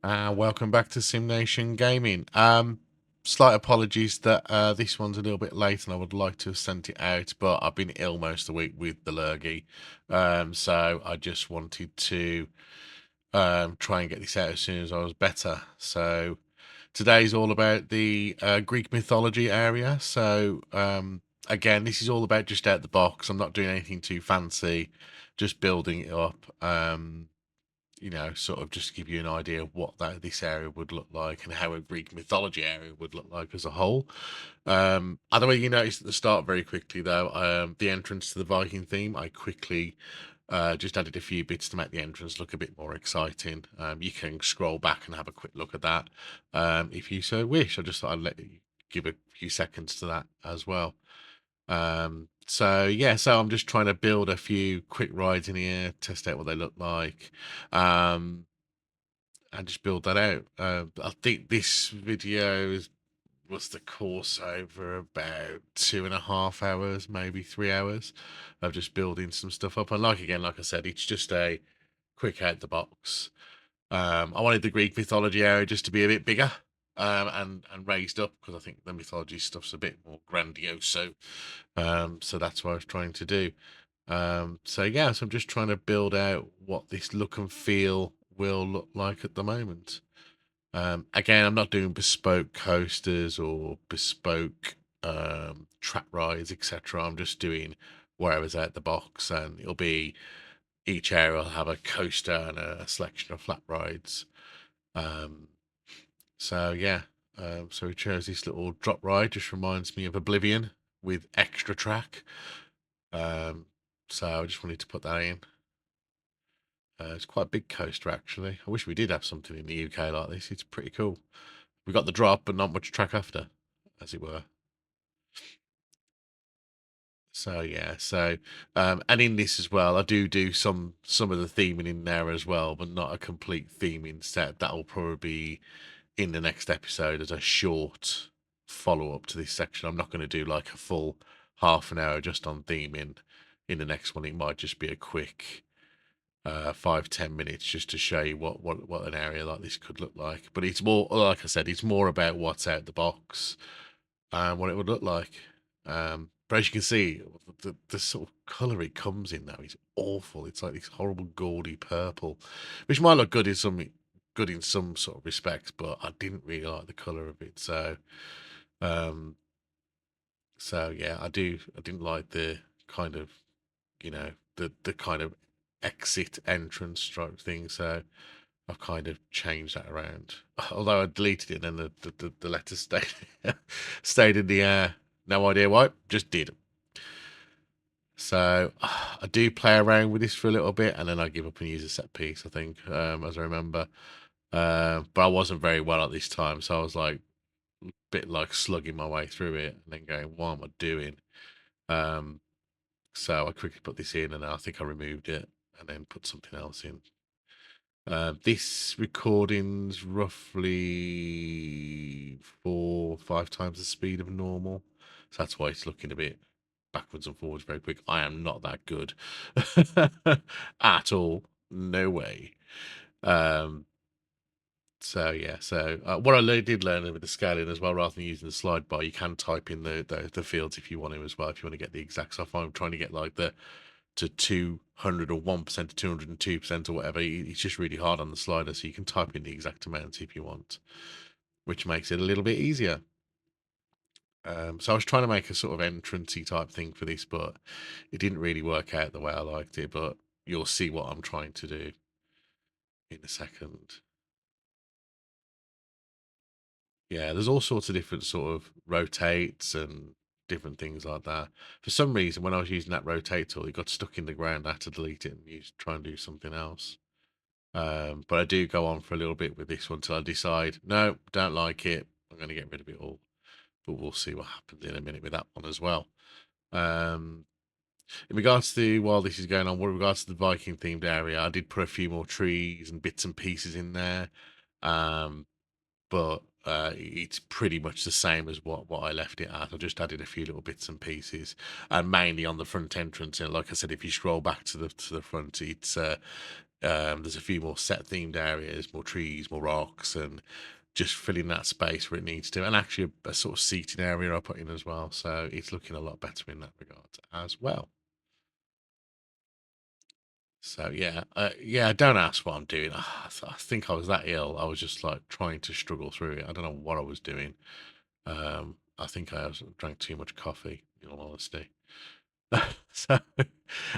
Welcome back to Sim Nation Gaming. Slight apologies that this one's a little bit late and I would like to have sent it out, but I've been ill most of the week with the lurgy. So I just wanted to try and get this out as soon as I was better. So today's all about the Greek mythology area. So again, this is all about just out the box. I'm not doing anything too fancy, just building it up. Sort of just to give you an idea of what this area would look like and how a Greek mythology area would look like as a whole. Other way you noticed at the start very quickly though, the entrance to the Viking theme, I quickly just added a few bits to make the entrance look a bit more exciting. You can scroll back and have a quick look at that if you so wish. I just thought I'd let you give a few seconds to that as well. So I'm just trying to build a few quick rides in here, test out what they look like, and just build that out. I think this video was the course over about 2.5 hours, maybe 3 hours of just building some stuff up. And like I said, it's just a quick out the box. I wanted the Greek mythology area just to be a bit bigger. And raised up because I think the mythology stuff's a bit more grandiose. So that's what I was trying to do. So I'm just trying to build out what this look and feel will look like at the moment. Again, I'm not doing bespoke coasters or bespoke track rides, etc. I'm just doing wherever's out the box, and it'll be each area will have a coaster and a selection of flat rides. So we chose this little drop ride. Just reminds me of Oblivion with extra track. So I just wanted to put that in. It's quite a big coaster, actually. I wish we did have something in the UK like this. It's pretty cool. We got the drop, but not much track after, as it were. And in this as well, I do some of the theming in there as well, but not a complete theming set. That'll probably be in the next episode as a short follow up to this section. I'm not going to do like a full half an hour just on theming. In the next one, it might just be a quick 5-10 minutes just to show you what an area like this could look like. But it's more, like I said, it's more about what's out the box and what it would look like. But as you can see, the sort of colour it comes in now is awful. It's like this horrible gaudy purple, which might look good in some sort of respects, but I didn't really like the colour of it. Um, I didn't like the kind of, the kind of exit entrance stroke thing. So I've kind of changed that around. Although I deleted it, and then the letters stayed in the air. No idea why, just did. So I do play around with this for a little bit, and then I give up and use a set piece. I think, as I remember, but I wasn't very well at this time, so I was like a bit like slugging my way through it, and then going, "What am I doing?" Um, so I quickly put this in, and I think I removed it, and then put something else in. This recording's roughly 4-5 times the speed of normal, so that's why it's looking a bit backwards and forwards very quick. I am not that good at all. No way. What I did learn with the scaling as well, rather than using the slide bar, you can type in the fields if you want to as well. If you want to get the exact stuff, I'm trying to get like the to 200 or 1% to 202% or whatever. It's just really hard on the slider, so you can type in the exact amount if you want, which makes it a little bit easier. So I was trying to make a sort of entrancey type thing for this, but it didn't really work out the way I liked it. But you'll see what I'm trying to do in a second. Yeah, there's all sorts of different sort of rotates and different things like that. For some reason, when I was using that rotate tool, it got stuck in the ground. I had to delete it and try and do something else. But I do go on for a little bit with this one till I decide, no, don't like it. I'm going to get rid of it all. But we'll see what happens in a minute with that one as well. In regards to, while this is going on, with regards to the Viking themed area, I did put a few more trees and bits and pieces in there. But it's pretty much the same as what I left it at. I just added a few little bits and pieces, and mainly on the front entrance. And like I said, if you scroll back to the front, it's There's a few more set themed areas, more trees, more rocks, and just filling that space where it needs to. And actually, a sort of seating area I put in as well. So it's looking a lot better in that regard as well. So yeah, don't ask what I'm doing. I think I was that ill. I was just like trying to struggle through it. I don't know what I was doing. I think I drank too much coffee, in all honesty. So,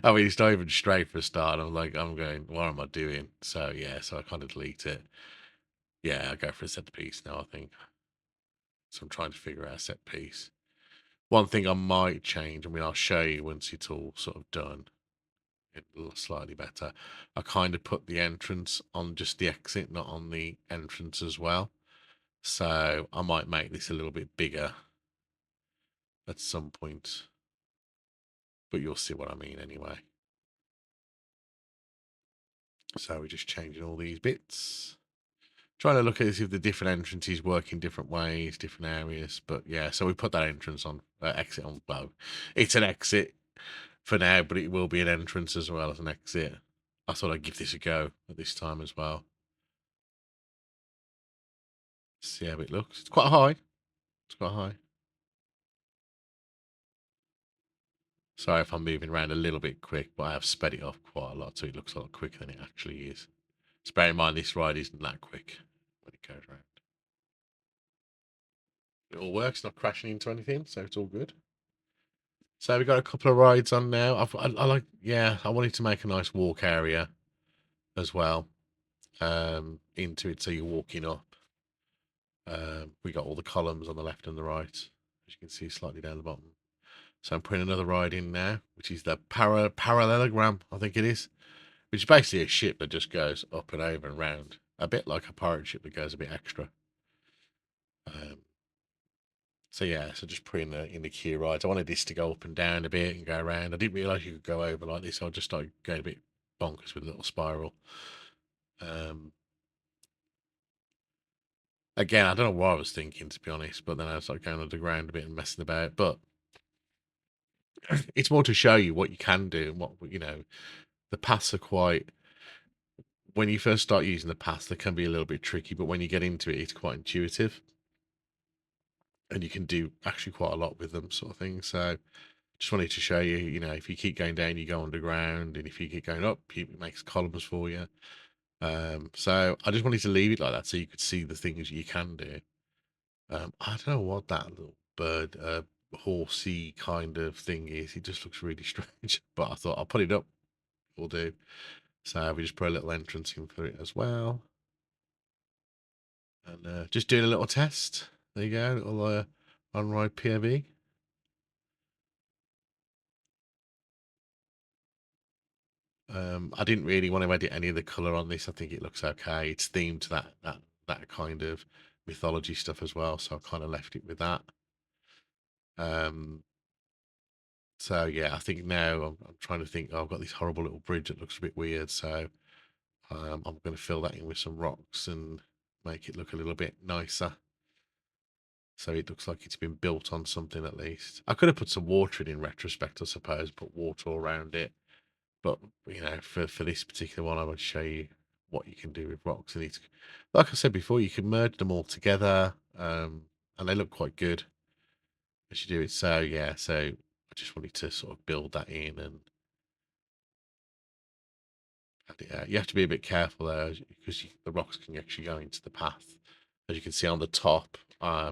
I mean, it's not even straight for a start. I'm like, I'm going, what am I doing? So yeah, so I kind of delete it. Yeah, I go for a set piece now, I think. So I'm trying to figure out a set piece. One thing I might change, I mean, I'll show you once it's all sort of done. It looks slightly better. I kind of put the entrance on just the exit, not on the entrance as well. So I might make this a little bit bigger at some point, but you'll see what I mean anyway. So we're just changing all these bits. Trying to look at see if the different entrances work in different ways, different areas. But yeah, so we put that entrance on, exit on. Well, it's an exit for now, but it will be an entrance as well as an exit. I thought I'd give this a go at this time as well. See how it looks. It's quite high. It's quite high. Sorry if I'm moving around a little bit quick, but I have sped it up quite a lot, so it looks a lot quicker than it actually is. Just bear in mind this ride isn't that quick when it goes around. It all works, not crashing into anything, so it's all good. So we've got a couple of rides on now. I like, yeah, I wanted to make a nice walk area as well, into it, so you're walking up. We got all the columns on the left and the right, as you can see slightly down the bottom. So I'm putting another ride in now, which is the parallelogram, I think it is, which is basically a ship that just goes up and over and round, a bit like a pirate ship that goes a bit extra. Um, so yeah, so just putting in the queue rides. I wanted this to go up and down a bit and go around. I didn't realise you could go over like this. So I just started going a bit bonkers with a little spiral. Um, Again, I don't know what I was thinking, to be honest, but then I was like going underground a bit and messing about. But it's more to show you what you can do and what, the paths are quite, when you first start using the paths, they can be a little bit tricky, but when you get into it, it's quite intuitive and you can do actually quite a lot with them, sort of thing. So just wanted to show you, if you keep going down, you go underground, and if you keep going up, it makes columns for you. So I just wanted to leave it like that so you could see the things you can do. I don't know what that little bird, horsey kind of thing is. It just looks really strange, but I thought I'll put it up. Will do. So we just put a little entrance in for it as well, and just doing a little test. There you go, little on-ride POV. I didn't really want to edit any of the color on this. I think it looks okay. It's themed to that kind of mythology stuff as well, so I kind of left it with that. Um, so yeah, I think now I'm trying to think. Oh, I've got this horrible little bridge that looks a bit weird, so I'm going to fill that in with some rocks and make it look a little bit nicer. So it looks like it's been built on something at least. I could have put some water in retrospect, I suppose, put water all around it. But for this particular one, I want to show you what you can do with rocks. And it's like I said before, you can merge them all together, and they look quite good as you do it. So yeah, so I just wanted to sort of build that in and yeah, you have to be a bit careful there because the rocks can actually go into the path. As you can see on the top,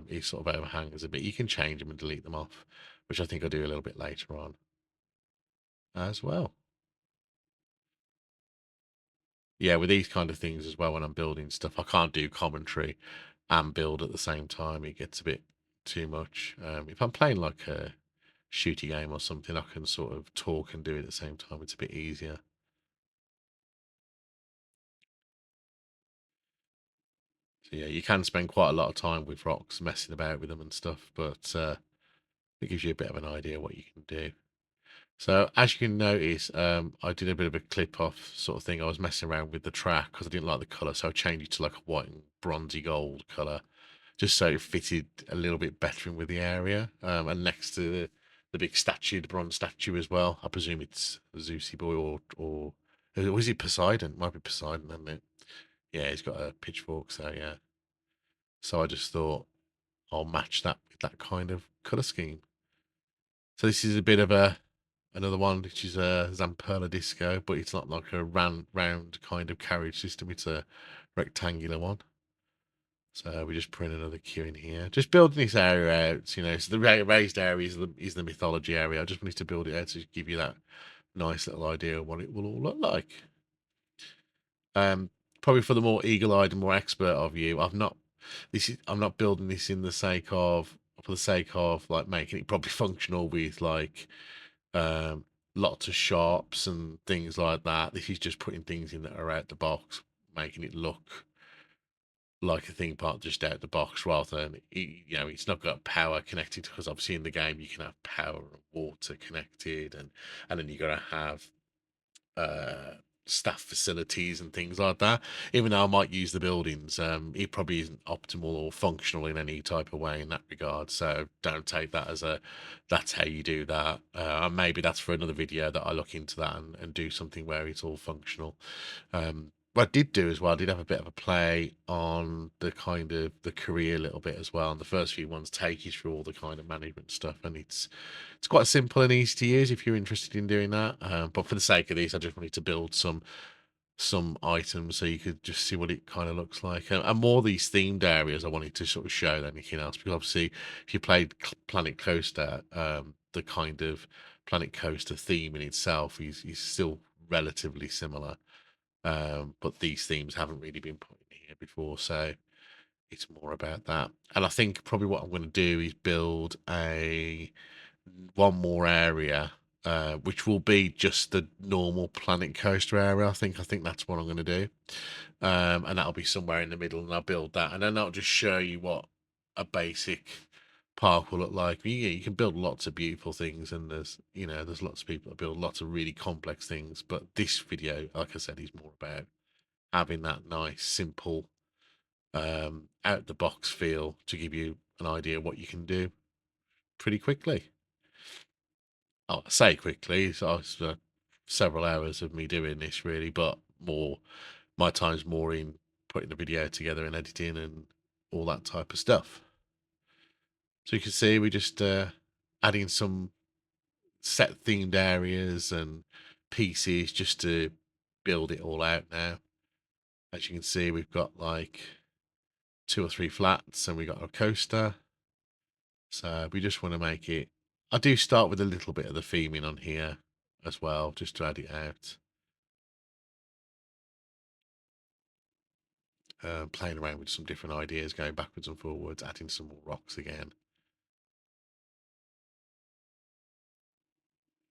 it sort of overhangs a bit. You can change them and delete them off, which I think I'll do a little bit later on as well. Yeah, with these kind of things as well, when I'm building stuff, I can't do commentary and build at the same time. It gets a bit too much. If I'm playing like a shooty game or something, I can sort of talk and do it at the same time. It's a bit easier. So yeah, you can spend quite a lot of time with rocks, messing about with them and stuff, but it gives you a bit of an idea what you can do. So as you can notice, I did a bit of a clip off sort of thing. I was messing around with the track because I didn't like the colour, so I changed it to like a white and bronzy gold colour, just so it fitted a little bit better in with the area. And next to the big statue, the bronze statue as well. I presume it's Zeusy boy or Was it Poseidon? Might be Poseidon, isn't it? Yeah, he's got a pitchfork, so yeah. So I just thought I'll match that with that kind of colour scheme. So this is a bit of another one, which is a Zamperla Disco, but it's not like a round kind of carriage system. It's a rectangular one. So we just put in another queue in here. Just building this area out, you know. So the raised area is the mythology area. I just wanted to build it out to give you that nice little idea of what it will all look like. Probably for the more eagle-eyed and more expert of you, I'm not building this in the sake of for the sake of like making it probably functional with like um lots of shops and things like that. This is just putting things in that are out the box, making it look like a theme park just out the box rather than you know, it's not got power connected, because obviously in the game you can have power and water connected, and then you got to have uh staff facilities and things like that. Even though I might use the buildings, it probably isn't optimal or functional in any type of way in that regard. So don't take that as a that's how you do that. And maybe that's for another video that I look into that and do something where it's all functional. What I did do as well, I did have a bit of a play on the kind of the career a little bit as well. And the first few ones take you through all the kind of management stuff, and it's quite simple and easy to use if you're interested in doing that. But for the sake of this, I just wanted to build some items so you could just see what it kind of looks like, and more of these themed areas I wanted to sort of show than anything else, because obviously if you played Planet Coaster, the kind of Planet Coaster theme in itself is still relatively similar, but these themes haven't really been put in here before, so it's more about that. And I think probably what I'm going to do is build a one more area, which will be just the normal Planet Coaster area. I think that's what I'm going to do, and that'll be somewhere in the middle, and I'll build that, and then I'll just show you what a basic park will look like. You can build lots of beautiful things, and there's lots of people that build lots of really complex things. But this video, like I said, is more about having that nice, simple, out the box feel to give you an idea of what you can do pretty quickly. Oh, I say quickly. So it's several hours of me doing this really, but more my time's more in putting the video together and editing and all that type of stuff. So you can see we just adding some set themed areas and pieces just to build it all out now. As you can see, we've got like 2 or 3 flats and we got a coaster. So we just want to make it. I do start with a little bit of the theming on here as well, just to add it out. Playing around with some different ideas, going backwards and forwards, adding some more rocks again.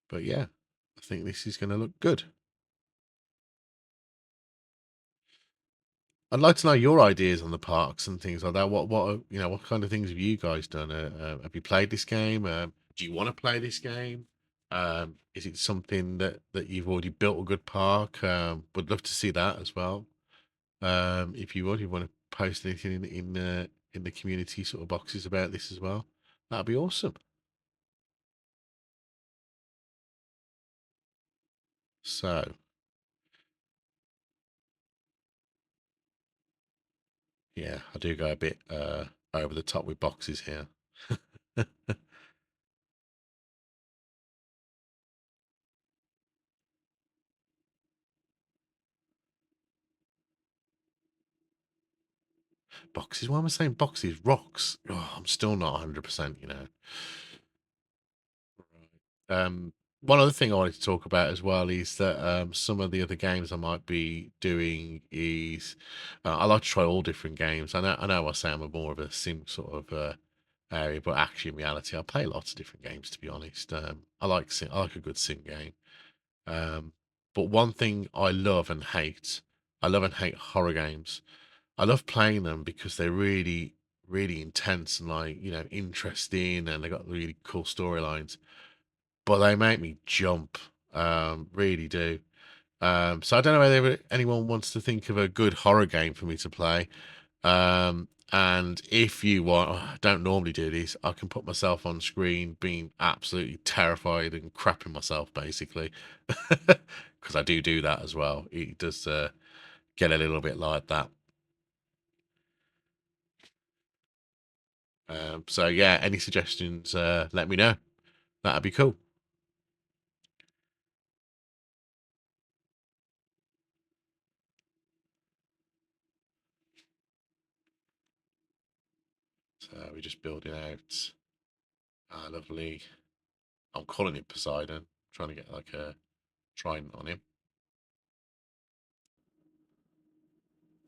But yeah, I think this is going to look good. I'd like to know your ideas on the parks and things like that. What kind of things have you guys done? Have you played this game? Do you want to play this game? Is it something that you've already built a good park? Would love to see that as well. If you would, you want to post anything in the community sort of boxes about this as well, that'd be awesome. So yeah, I do go a bit over the top with boxes here. Boxes. Why am I saying boxes? Rocks. Oh, I'm still not 100%. One other thing I wanted to talk about as well is that some of the other games I might be doing is I like to try all different games. I know I say I'm a more of a sim sort of area, but actually in reality I play lots of different games, to be honest. I like a good sim game. Um, but one thing I love and hate horror games. I love playing them because they're really, really intense and like, interesting, and they got really cool storylines, but they make me jump. Really do. So I don't know whether anyone wants to think of a good horror game for me to play. And if you want, I don't normally do this, I can put myself on screen being absolutely terrified and crapping myself, basically. because I do that as well. It does get a little bit like that. So yeah, any suggestions, let me know. That'd be cool. So we're just building out our lovely. I'm calling it Poseidon. Trying to get like a trident on him.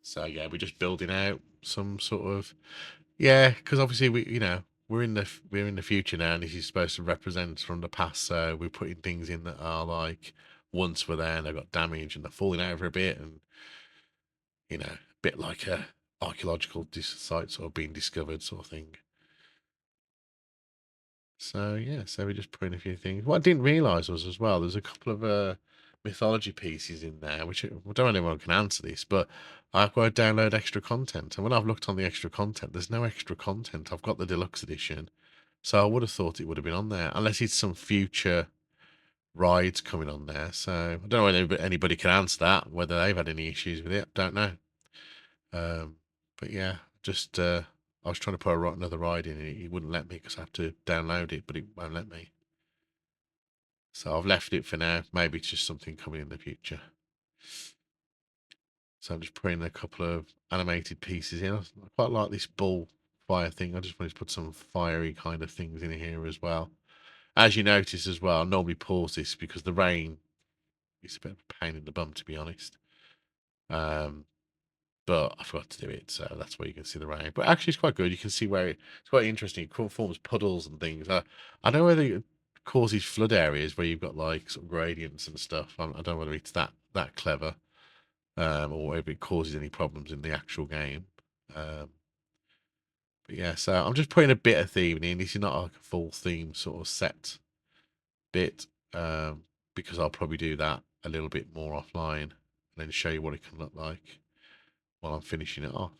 So yeah, we're just building out some sort of, yeah, because obviously we're in the future now, and this is supposed to represent from the past. So we're putting things in that are like once were there and they got damaged and they're falling over a bit, and a bit like a archaeological site sort of being discovered sort of thing. So yeah, so we're just putting a few things. What I didn't realise was as well, there's a couple of mythology pieces in there, which I don't know if anyone can answer this, but I've got to download extra content. And when I've looked on the extra content, there's no extra content. I've got the deluxe edition, so I would have thought it would have been on there, unless it's some future rides coming on there. So I don't know whether anybody can answer that, whether they've had any issues with it. Don't know. But yeah, just I was trying to put another ride in, and it wouldn't let me because I have to download it, but it won't let me. So I've left it for now. Maybe it's just something coming in the future. So I'm just putting a couple of animated pieces in. I quite like this bull fire thing. I just wanted to put some fiery kind of things in here as well. As you notice as well, I normally pause this because the rain is a bit of a pain in the bum, to be honest. Um, but I forgot to do it, so that's where you can see the rain. But actually, it's quite good. You can see where it's quite interesting. It forms puddles and things. I don't know whether it causes flood areas where you've got like sort of gradients and stuff. I don't know whether it's that clever, or if it causes any problems in the actual game. Um, but yeah, so I'm just putting a bit of theming in. This is not like a full theme sort of set bit, because I'll probably do that a little bit more offline and then show you what it can look like while I'm finishing it off.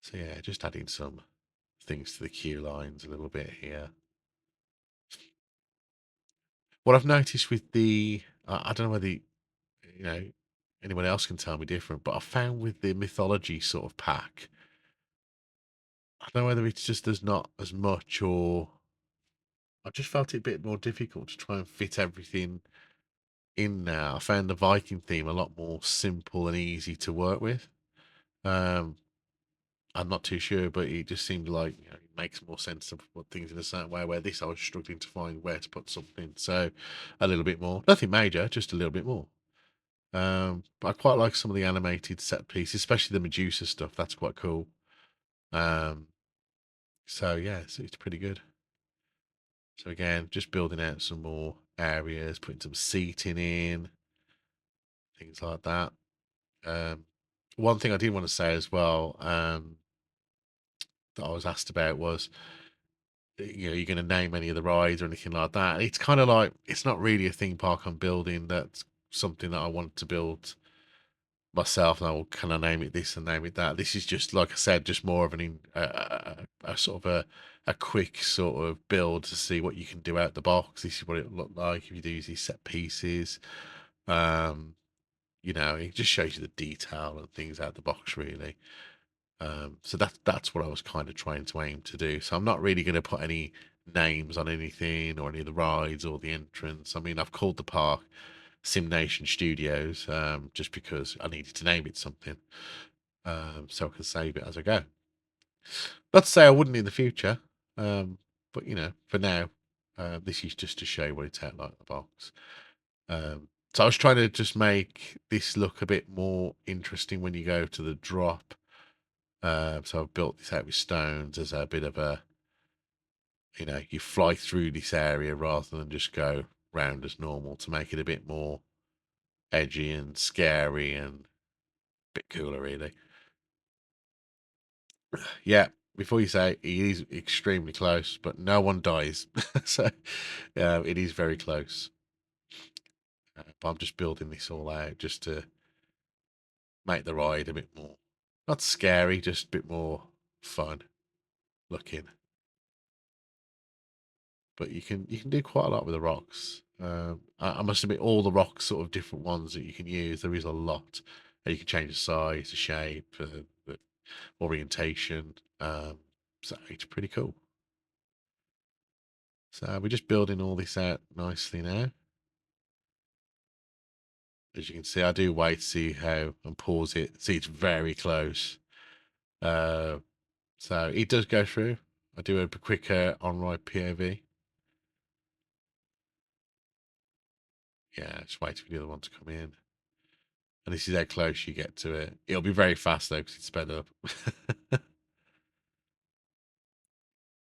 So yeah, just adding some things to the queue lines a little bit here. What I've noticed with I don't know whether anyone else can tell me different, but I found with the mythology sort of pack, I don't know whether it's just there's not as much, or I just felt it a bit more difficult to try and fit everything in now. I found the Viking theme a lot more simple and easy to work with. Um, I'm not too sure, but it just seemed like it makes more sense to put things in a certain way. Where this, I was struggling to find where to put something. So a little bit more, nothing major, just a little bit more. But I quite like some of the animated set pieces, especially the Medusa stuff. That's quite cool. Um, so yeah, it's pretty good. So again, just building out some more areas, putting some seating in, things like that. Um, one thing I did want to say as well, that I was asked about was, you're going to name any of the rides or anything like that. It's kind of like, it's not really a theme park I'm building. That's something that I want to build myself. And can I name it this and name it that? This is just, like I said, just more of a sort of a quick sort of build to see what you can do out the box. This is what it looked like if you do these set pieces. Um, it just shows you the detail and things out the box, really. So that's what I was kind of trying to aim to do. So I'm not really going to put any names on anything or any of the rides or the entrance. I mean, I've called the park Sim Nation Studios, just because I needed to name it something, so I can save it as I go. Not to say I wouldn't in the future, but for now, this is just to show you what it's out like the box. So I was trying to just make this look a bit more interesting when you go to the drop. So I've built this out with stones as a bit of a, you fly through this area rather than just go round as normal, to make it a bit more edgy and scary and a bit cooler, really. Yeah, before you say, it is extremely close, but no one dies. So it is very close. But I'm just building this all out just to make the ride a bit more, not scary, just a bit more fun looking. But you can do quite a lot with the rocks. I must admit, all the rocks, sort of different ones that you can use, there is a lot. And you can change the size, the shape, the orientation. So it's pretty cool. So we're just building all this out nicely now. As you can see, I do wait to see how and pause it. See, it's very close. Uh, so it does go through. I do a quick on-ride POV. Yeah, just wait for the other one to come in. And this is how close you get to it. It'll be very fast though because it's sped up.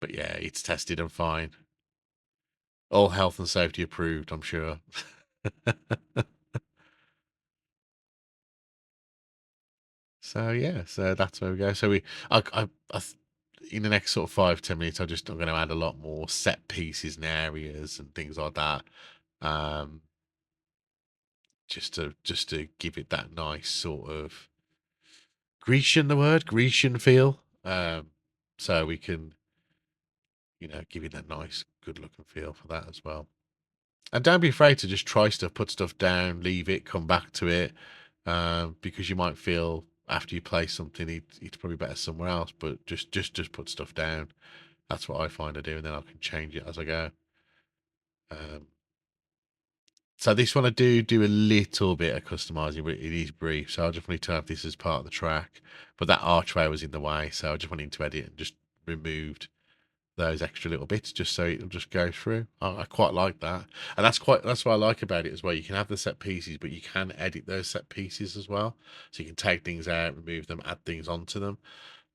But yeah, it's tested and fine. All health and safety approved, I'm sure. So yeah, so that's where we go. So in the next sort of 5-10 minutes, I'm going to add a lot more set pieces and areas and things like that. Um, just to give it that nice sort of Grecian feel. So we can, give it that nice, good looking feel for that as well. And don't be afraid to just try stuff, put stuff down, leave it, come back to it, because you might feel after you play something, it's probably better somewhere else. But just put stuff down. That's what I find I do, and then I can change it as I go. Um, so this one I do a little bit of customizing, but it is brief. So I just wanted to have this as part of the track, but that archway was in the way, so I just wanted to edit and just removed those extra little bits just so it'll just go through. I quite like that, and that's what I like about it as well. You can have the set pieces, but you can edit those set pieces as well. So you can take things out, remove them, add things onto them.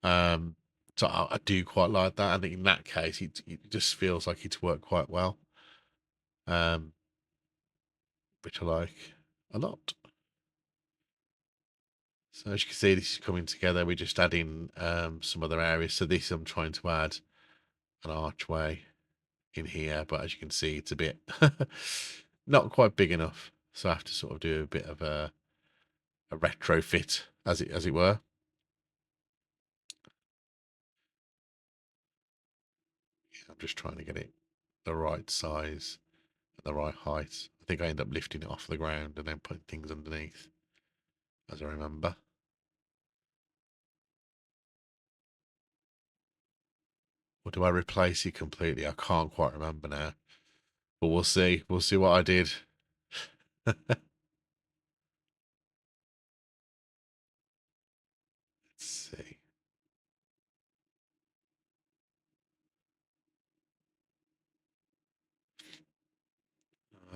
Um, so I do quite like that. I think in that case, it just feels like it's worked quite well, um, which I like a lot. So as you can see, this is coming together. We're just adding some other areas. So this I'm trying to add an archway in here, but as you can see, it's a bit not quite big enough. So I have to sort of do a bit of a retrofit, as it were. I'm just trying to get it the right size and the right height. I think I end up lifting it off the ground and then putting things underneath, as I remember. Or do I replace it completely? I can't quite remember now. But we'll see. We'll see what I did. Let's see.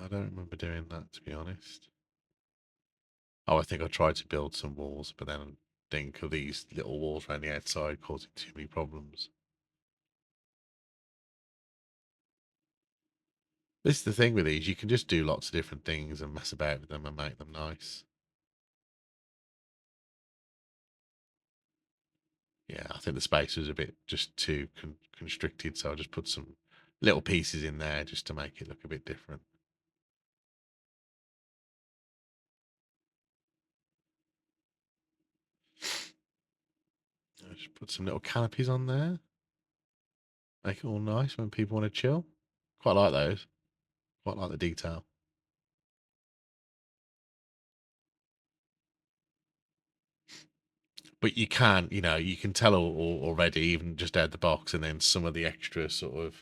I don't remember doing that, to be honest. Oh, I think I tried to build some walls, but then I think of these little walls around the outside causing too many problems. This is the thing with these, you can just do lots of different things and mess about with them and make them nice. Yeah, I think the space was a bit just too constricted, so I just put some little pieces in there just to make it look a bit different. I just put some little canopies on there, make it all nice when people want to chill. Quite like those. Quite like the detail. But you can tell already, even just out the box, and then some of the extra sort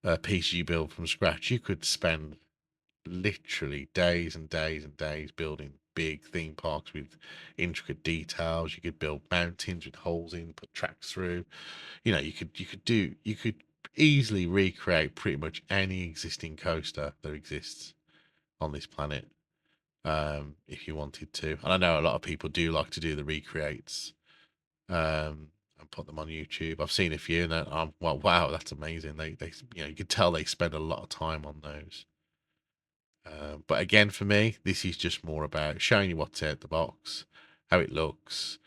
of pieces you build from scratch, you could spend literally days and days and days building big theme parks with intricate details. You could build mountains with holes in, put tracks through. You could easily recreate pretty much any existing coaster that exists on this planet, if you wanted to. And I know a lot of people do like to do the recreates, and put them on YouTube. I've seen a few, and I'm well, wow, that's amazing. They you can tell they spend a lot of time on those. But again, for me, this is just more about showing you what's out the box, how it looks,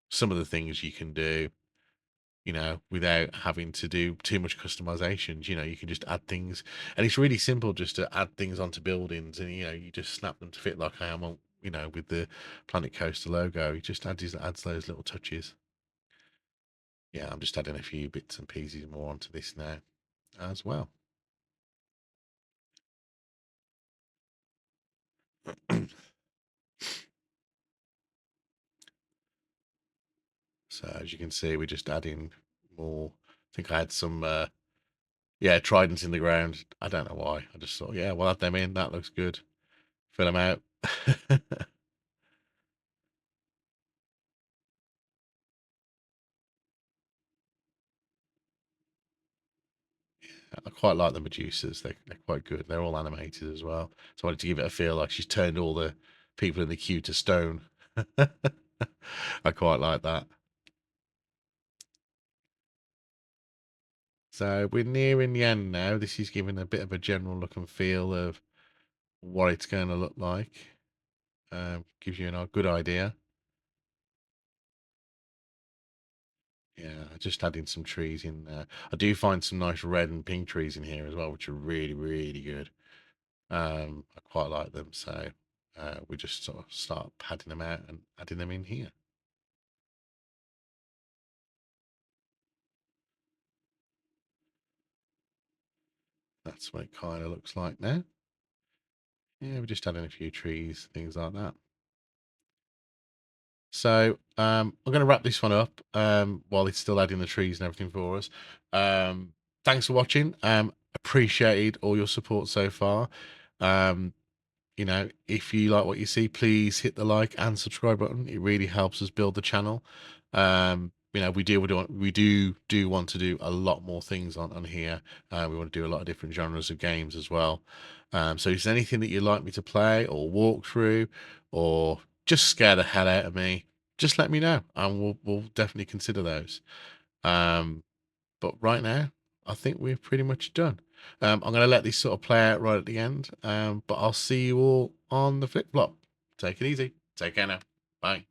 some of the things you can do, without having to do too much customizations. You can just add things, and it's really simple just to add things onto buildings, and you just snap them to fit like I am on, with the Planet Coaster logo. It just adds those little touches. Yeah, I'm just adding a few bits and pieces more onto this now as well. So as you can see, we're just adding more. I think I had some, yeah, tridents in the ground. I don't know why. I just thought, yeah, we'll add them in. That looks good. Fill them out. I quite like the Medusas. They're quite good. They're all animated as well. So I wanted to give it a feel like she's turned all the people in the queue to stone. I quite like that. So we're nearing the end now. This is giving a bit of a general look and feel of what it's going to look like. Gives you a good idea. Yeah, just adding some trees in there. I do find some nice red and pink trees in here as well, which are really, really good. I quite like them, so we just sort of start padding them out and adding them in here. That's what it kind of looks like now. Yeah, we're just adding a few trees, things like that. So I'm going to wrap this one up while it's still adding the trees and everything for us. Thanks for watching. Appreciated all your support so far. Um, if you like what you see, please hit the like and subscribe button. It really helps us build the channel. We do want to do a lot more things on here. We want to do a lot of different genres of games as well. So if there's anything that you'd like me to play or walk through, or just scare the hell out of me, just let me know, and we'll definitely consider those. Um, but right now, I think we're pretty much done. I'm going to let this sort of play out right at the end. But I'll see you all on the flip flop. Take it easy. Take care now. Bye.